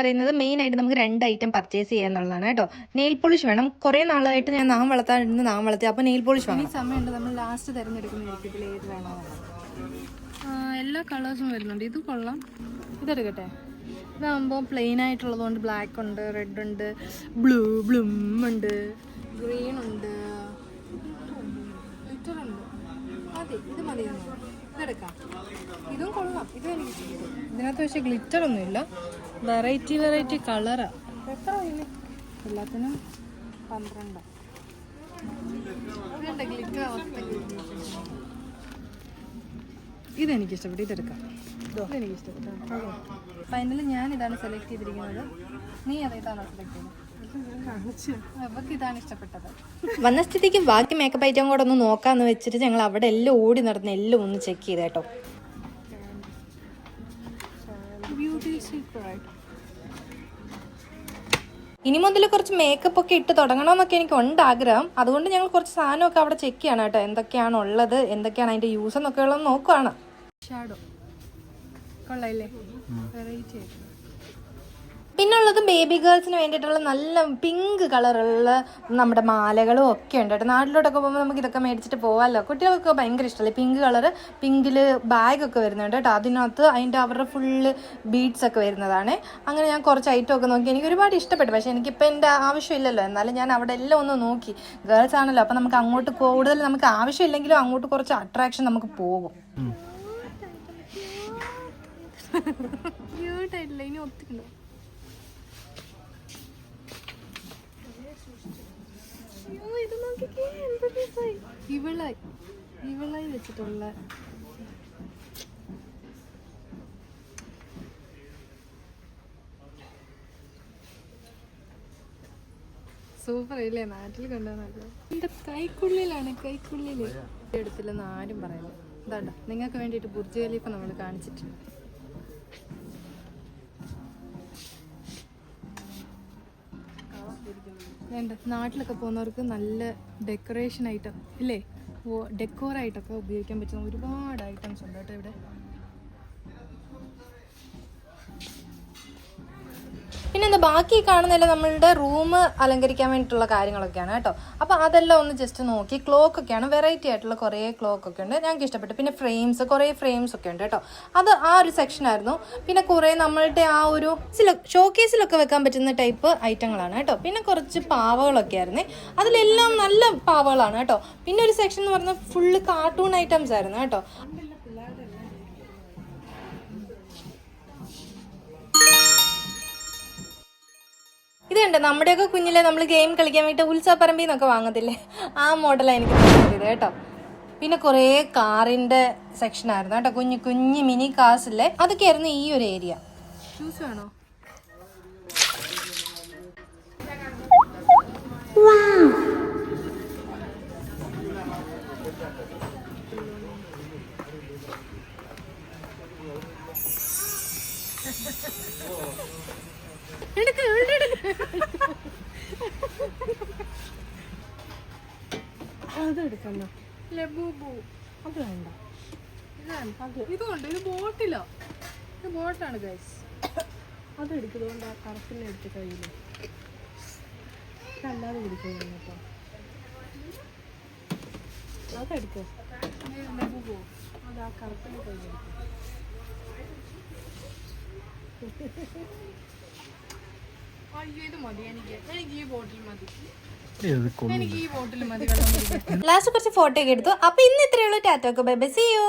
പറയുന്നത് മെയിനായിട്ട് നമുക്ക് 2 ഐറ്റം പർച്ചേസ് ചെയ്യാന്നുള്ളതാണ് കേട്ടോ. നെയിൽ പോളിഷ് വേണം. കുറേ നാളായിട്ട് ഞാൻ നാം വളർത്തി, അപ്പോൾ നെയിൽ പോളിഷ് വേണം. ഈ സമയമുണ്ട് നമ്മൾ ലാസ്റ്റ് തിരഞ്ഞെടുക്കുന്ന ഇതിൽ ഏത് വേണോ. എല്ലാ കളേഴ്സും വരുന്നുണ്ട്. ഇത് കൊള്ളാം, ഇതെടുക്കട്ടെ. ഇതാകുമ്പോൾ പ്ലെയിൻ ആയിട്ടുള്ളത് കൊണ്ട് ബ്ലാക്ക് ഉണ്ട്, റെഡ് ഉണ്ട്, ബ്ലൂം ഉണ്ട്, ഗ്രീൻ ഉണ്ട്, ഗ്ലിറ്റർ ഉണ്ട്. മതി, ഇത് മതി. ഇതെടുക്കാം. ഇതും കൊള്ളാം, ഇതും എനിക്ക് ഇഷ്ടപ്പെട്ടു. ഇതിനകത്ത് പക്ഷേ ഗ്ലിറ്റർ ഒന്നുമില്ല, വെറൈറ്റി കളറാണ്. എത്ര ഇല്ല, എല്ലാത്തിനും 12. ഇതുണ്ട് ഗ്ലിറ്റർ. ഇതെനിക്ക് ഇഷ്ടപ്പെട്ടു, ഇതെടുക്കാം. ഇതെനിക്ക് ഇഷ്ടപ്പെട്ടു. ഫൈനലി ഞാൻ ഇതാണ് സെലക്ട് ചെയ്തിരിക്കുന്നത്. നീ അതേതാണോ സെലക്ട് ചെയ്തത്? ഇതാണ് ഇഷ്ടപ്പെട്ടത്. വന്ന സ്ഥിതിക്ക് ബാക്കി മേക്കപ്പ് ഐറ്റം കൂടെ ഒന്ന് നോക്കാന്ന് വെച്ചിട്ട് ഞങ്ങൾ അവിടെ എല്ലാം ഓടി നടന്ന് എല്ലാം ഒന്ന് ചെക്ക് ചെയ്ത് കേട്ടോ. ഇനി മുതൽ കുറച്ച് മേക്കപ്പ് ഒക്കെ ഇട്ട് തുടങ്ങണമെന്നൊക്കെ എനിക്ക് ഉണ്ട് ആഗ്രഹം. അതുകൊണ്ട് ഞങ്ങൾ കുറച്ച് സാധനമൊക്കെ അവിടെ ചെക്ക് ചെയ്യണം കേട്ടോ. എന്തൊക്കെയാണ് ഉള്ളത്, എന്തൊക്കെയാണ് അതിന്റെ യൂസ് എന്നൊക്കെ ഉള്ളത് നോക്കുവാണ്. ഷാഡോ കൊള്ളായില്ലേ, വെറൈറ്റി ആയിട്ട്. പിന്നുള്ളത് ബേബി ഗേൾസിന് വേണ്ടിയിട്ടുള്ള നല്ല പിങ്ക് കളറുള്ള നമ്മുടെ മാലകളും ഒക്കെ ഉണ്ട് കേട്ടോ. നാട്ടിലോട്ടൊക്കെ പോകുമ്പോൾ നമുക്ക് ഇതൊക്കെ മേടിച്ചിട്ട് പോകാമല്ലോ. കുട്ടികൾക്ക് ഭയങ്കര ഇഷ്ടമല്ലേ പിങ്ക് കളറ്. പിങ്കിൽ ബാഗൊക്കെ വരുന്നുണ്ട് കേട്ടോ. അതിനകത്ത് അവരുടെ ഫുള്ള് ബീഡ്സ് ഒക്കെ വരുന്നതാണ്. അങ്ങനെ ഞാൻ കുറച്ച് ഐറ്റം ഒക്കെ നോക്കി, എനിക്ക് ഒരുപാട് ഇഷ്ടപ്പെട്ടു. പക്ഷേ എനിക്കിപ്പോൾ എൻ്റെ ആവശ്യമില്ലല്ലോ. എന്നാലും ഞാൻ അവിടെ എല്ലാം ഒന്ന് നോക്കി. ഗേൾസ് ആണല്ലോ, അപ്പം നമുക്ക് അങ്ങോട്ട് കൂടുതൽ നമുക്ക് ആവശ്യമില്ലെങ്കിലും അങ്ങോട്ട് കുറച്ച് അട്രാക്ഷൻ നമുക്ക് പോകും. ഇനി ഒത്തിരി ഇവളായി വെച്ചിട്ടുള്ള സൂപ്പർ ഇല്ലേ? നാട്ടിൽ കണ്ടത് എന്റെ കൈക്കുള്ളിലാണ്. എടുത്തില്ലെന്ന് ആരും പറയുന്നത്. ഇതാണ്ട നിങ്ങൾക്ക് വേണ്ടിയിട്ട് ബുർജ് ഖലീഫ നമ്മൾ കാണിച്ചിട്ടുണ്ട്. വേണ്ട നാട്ടിലൊക്കെ പോകുന്നവർക്ക് നല്ല ഡെക്കറേഷൻ ഐറ്റം ഇല്ലേ, ഡെക്കോറായിട്ടൊക്കെ ഉപയോഗിക്കാൻ പറ്റുന്ന ഒരുപാട് ഐറ്റംസ് ഉണ്ട് കേട്ടോ ഇവിടെ. പിന്നെ എന്താ ബാക്കി കാണുന്നില്ല, നമ്മളുടെ റൂം അലങ്കരിക്കാൻ വേണ്ടിയിട്ടുള്ള കാര്യങ്ങളൊക്കെയാണ് കേട്ടോ. അപ്പോൾ അതെല്ലാം ഒന്ന് ജസ്റ്റ് നോക്കി. ക്ലോക്കൊക്കെയാണ്, വെറൈറ്റി ആയിട്ടുള്ള കുറേ ക്ലോക്കൊക്കെ ഉണ്ട്, ഞങ്ങൾക്ക് ഇഷ്ടപ്പെട്ടു. പിന്നെ കുറേ ഫ്രെയിംസ് ഒക്കെ ഉണ്ട് കേട്ടോ. അത് ആ ഒരു സെക്ഷനായിരുന്നു. പിന്നെ കുറേ നമ്മളുടെ ആ ഒരു ഷോക്കേസിലൊക്കെ വെക്കാൻ പറ്റുന്ന ടൈപ്പ് ഐറ്റങ്ങളാണ് കേട്ടോ. പിന്നെ കുറച്ച് പാവകളൊക്കെ ആയിരുന്നേ, അതിലെല്ലാം നല്ല പാവകളാണ് കേട്ടോ. പിന്നെ ഒരു സെക്ഷൻ എന്ന് പറഞ്ഞാൽ ഫുള്ള് കാർട്ടൂൺ ഐറ്റംസ് ആയിരുന്നു കേട്ടോ. ഇത് കണ്ടോ, നമ്മുടെയൊക്കെ കുഞ്ഞിലെ നമ്മൾ ഗെയിം കളിക്കാൻ വേണ്ടി ഉത്സവപ്പറമ്പിൽ നിന്നൊക്കെ വാങ്ങത്തില്ലേ, ആ മോഡലാണ് എനിക്ക് തോന്നിയത് കേട്ടോ. പിന്നെ കുറേ കാറിന്റെ സെക്ഷൻ ആയിരുന്നു കേട്ടോ. കുഞ്ഞു മിനി കാസില്ലേ, അതൊക്കെ ആയിരുന്നു ഈ ഒരു ഏരിയ. ഷൂസ് വേണോ? അതെടുക്കല്ലോ, ലബൂബു. അത് വേണ്ട, ഇതുകൊണ്ട് ഇത് ബോട്ടിലോ, ഇത് ബോട്ടാണ് ഗൈസ്. അതെടുക്കുന്നതുകൊണ്ട് ആ കറുപ്പിനെ എടുത്ത് കഴിയില്ല, അല്ലാതെ കുടിക്കുന്നു കേട്ടോ. അതെടുക്കോ, ലബൂബു. അത് ആ കറുപ്പിനെ കഴിയെടുക്കും. അയ്യോ ഇത് മതി, എനിക്ക് ഈ ബോട്ടിൽ മതി. ലാസ്റ്റ് കുറച്ച് ഫോട്ടോ ഒക്കെ എടുത്തു. അപ്പൊ ഇന്ന് ഇത്രയുള്ളൂ. Tata, bye bye, see U.